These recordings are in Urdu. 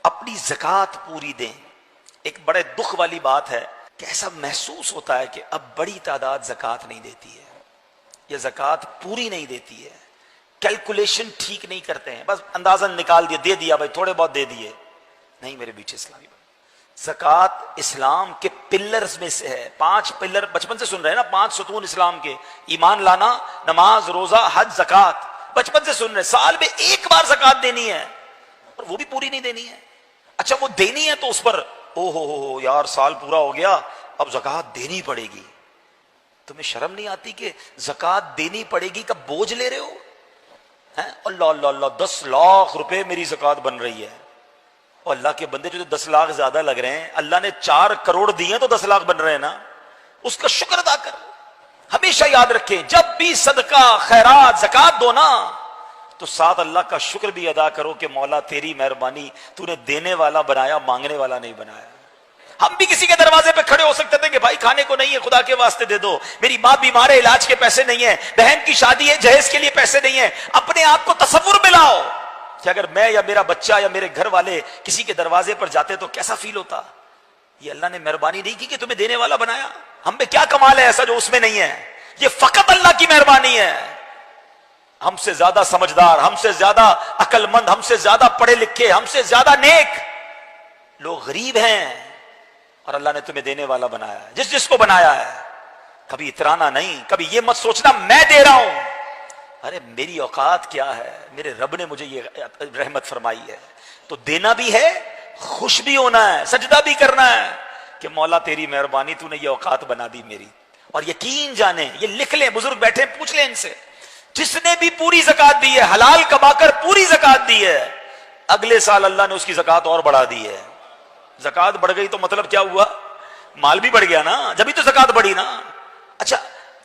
اپنی زکوٰۃ پوری دیں۔ ایک بڑے دکھ والی بات ہے کہ ایسا محسوس ہوتا ہے کہ اب بڑی تعداد زکوٰۃ نہیں دیتی ہے یا زکوٰۃ پوری نہیں دیتی ہے، کیلکولیشن ٹھیک نہیں کرتے ہیں، بس اندازہ نکال دیا، دے دیا بھائی، تھوڑے بہت دے دیے۔ نہیں میرے بیچ اسلامی بات، زکوٰۃ اسلام کے پلرز میں سے ہے۔ 5 پلر بچپن سے سن رہے ہیں نا، 5 ستون اسلام کے: ایمان لانا، نماز، روزہ، حج، زکوٰۃ۔ بچپن سے سن رہے ہیں، سال میں ایک بار زکوٰۃ دینی ہے اور وہ بھی پوری نہیں دینی ہے۔ اچھا وہ دینی ہے تو اس پر او ہو یار سال پورا ہو گیا اب زکوٰۃ دینی پڑے گی۔ تمہیں شرم نہیں آتی کہ زکوٰۃ دینی پڑے گی کا بوجھ لے رہے ہو؟ اللہ اللہ اللہ، 10 لاکھ روپے میری زکوٰۃ بن رہی ہے، اور اللہ کے بندے جو 10 لاکھ زیادہ لگ رہے ہیں، اللہ نے 4 کروڑ دیے ہیں تو 10 لاکھ بن رہے ہیں نا، اس کا شکر ادا کر۔ ہمیشہ یاد رکھیں جب بھی صدقہ خیرات زکوٰۃ دو نا تو ساتھ اللہ کا شکر بھی ادا کرو کہ مولا تیری مہربانی، تو نے دینے والا بنایا، مانگنے والا نہیں بنایا۔ ہم بھی کسی کے دروازے پہ کھڑے ہو سکتے تھے کہ بھائی کھانے کو نہیں ہے، خدا کے واسطے دے دو، میری ماں بیمار ہے، علاج کے پیسے نہیں ہیں، بہن کی شادی ہے، جہیز کے لیے پیسے نہیں ہیں۔ اپنے آپ کو تصور میں لاؤ کہ اگر میں یا میرا بچہ یا میرے گھر والے کسی کے دروازے پر جاتے تو کیسا فیل ہوتا۔ یہ اللہ نے مہربانی نہیں کی کہ تمہیں دینے والا بنایا؟ ہم میں کیا کمال ہے ایسا جو اس میں نہیں ہے؟ یہ فقط اللہ کی مہربانی ہے۔ ہم سے زیادہ سمجھدار، ہم سے زیادہ عقل مند، ہم سے زیادہ پڑھے لکھے، ہم سے زیادہ نیک لوگ غریب ہیں، اور اللہ نے تمہیں دینے والا بنایا ہے، جس کو بنایا ہے۔ کبھی اترانا نہیں، کبھی یہ مت سوچنا میں دے رہا ہوں، ارے میری اوقات کیا ہے، میرے رب نے مجھے یہ رحمت فرمائی ہے، تو دینا بھی ہے، خوش بھی ہونا ہے، سجدہ بھی کرنا ہے کہ مولا تیری مہربانی، تو نے یہ اوقات بنا دی میری۔ اور یقین جانیں، یہ لکھ لیں، بزرگ بیٹھے پوچھ لیں ان سے، جس نے بھی پوری زکوٰۃ دی ہے، حلال کما کر پوری زکوٰۃ دی ہے، اگلے سال اللہ نے اس کی زکوٰۃ اور بڑھا دی ہے۔ زکوٰۃ بڑھ گئی تو مطلب کیا ہوا؟ مال بھی بڑھ گیا نا، جبھی تو زکوٰۃ بڑھی نا۔ اچھا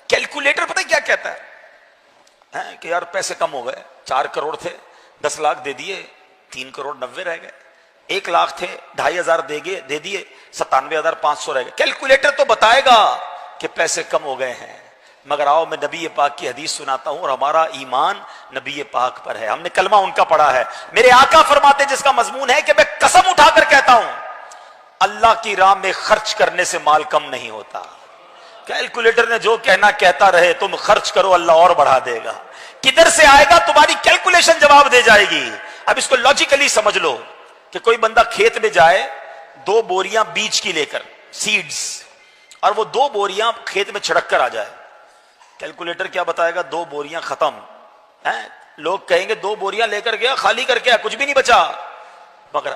کیلکولیٹر پتہ کیا کہتا ہے کہ یار پیسے کم ہو گئے، 4 کروڑ تھے، 10 لاکھ دے دیے، 3 کروڑ 90 رہ گئے، 1 لاکھ تھے، 2,500 دے دیے، 97,500 رہ گئے۔ کیلکولیٹر تو بتائے گا کہ پیسے کم ہو گئے ہیں، مگر آؤ میں نبی پاک کی حدیث سناتا ہوں، اور ہمارا ایمان نبی پاک پر ہے، ہم نے کلمہ ان کا پڑھا ہے۔ میرے آقا فرماتے جس کا مضمون ہے کہ میں قسم اٹھا کر کہتا ہوں اللہ کی راہ میں خرچ کرنے سے مال کم نہیں ہوتا۔ کیلکولیٹر نے جو کہنا کہتا رہے، تم خرچ کرو اللہ اور بڑھا دے گا۔ کدھر سے آئے گا تمہاری کیلکولیشن جواب دے جائے گی۔ اب اس کو لاجیکلی سمجھ لو کہ کوئی بندہ کھیت میں جائے 2 بوریاں بیج کی لے کر، سیڈز، اور وہ 2 بوریاں کھیت میں چھڑک کر آ جائے، کیلکولیٹر کیا بتائے گا؟ 2 بوریاں ختم ہیں۔ لوگ کہیں گے 2 بوریاں لے کر گیا، خالی کر کے کچھ بھی نہیں بچا، مگر